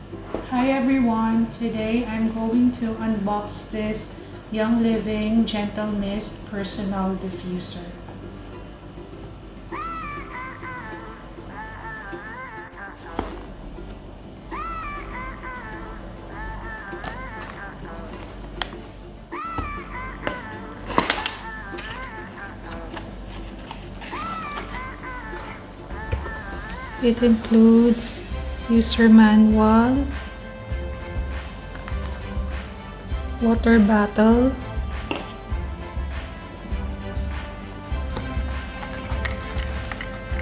Hi everyone, today I'm going to unbox this Young Living Gentle Mist Personal Diffuser. It includes user manual, water bottle,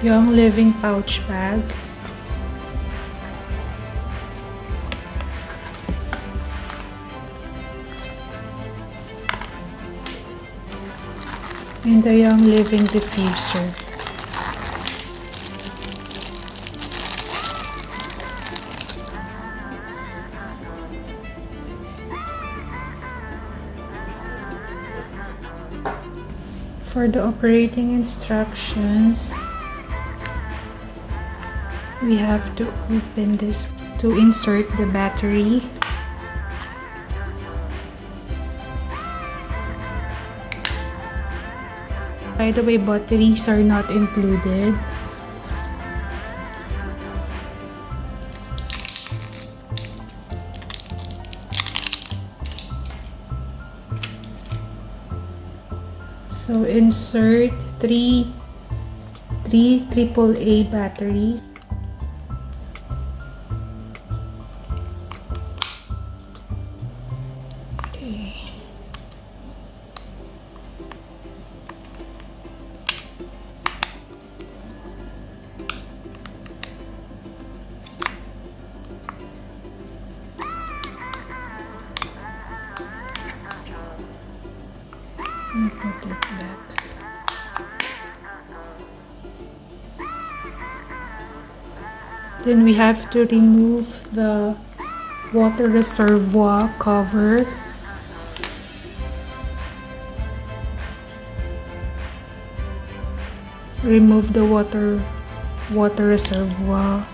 Young Living pouch bag, and the Young Living diffuser. For the operating instructions, we have to open this to insert the battery. By the way, batteries are not included. So insert three AAA batteries. Okay. And put it back. Then we have to remove the water reservoir cover. Remove the water reservoir.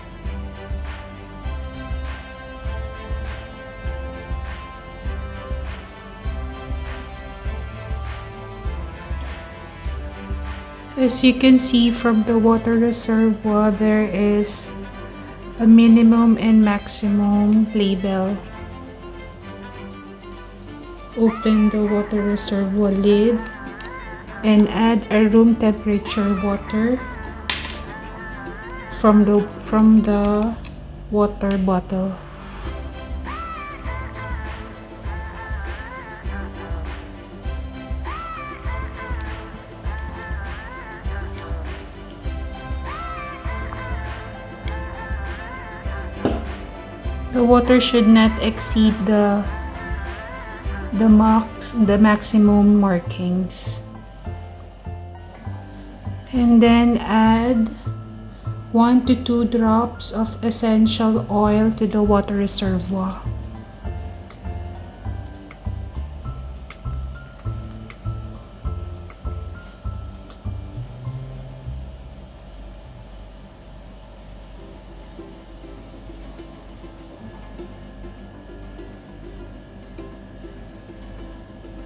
As you can see from the water reservoir, there is a minimum and maximum label. Open the water reservoir lid and add a room temperature water from the water bottle. The water should not exceed the maximum markings. And then add 1 to 2 drops of essential oil to the water reservoir.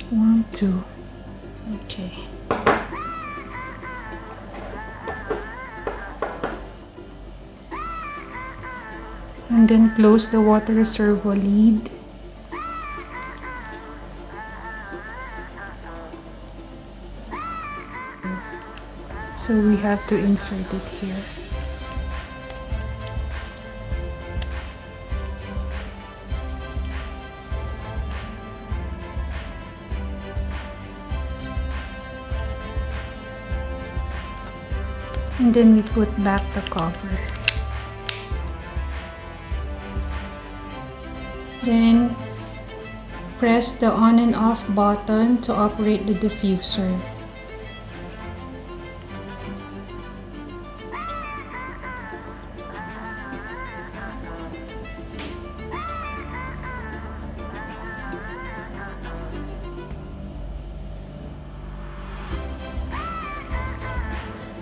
One, two. Okay. And then close the water reservoir lid. So we have to insert it here. And then we put back the cover. Then press the on and off button to operate the diffuser.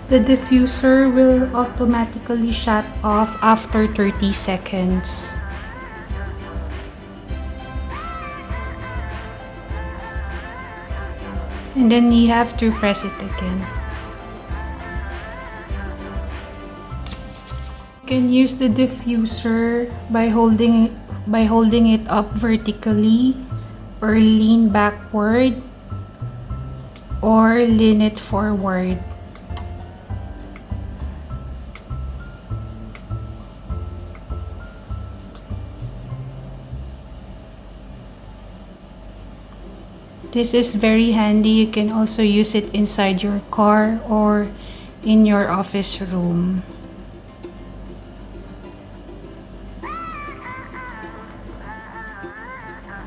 The diffuser will automatically shut off after 30 seconds. And then you have to press it again. You can use the diffuser by holding it up vertically, or lean backward, or lean it forward. This is very handy. You can also use it inside your car or in your office room.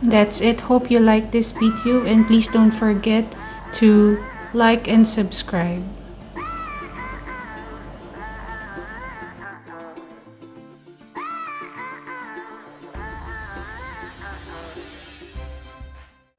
That's it. Hope you like this video, and please don't forget to like and subscribe.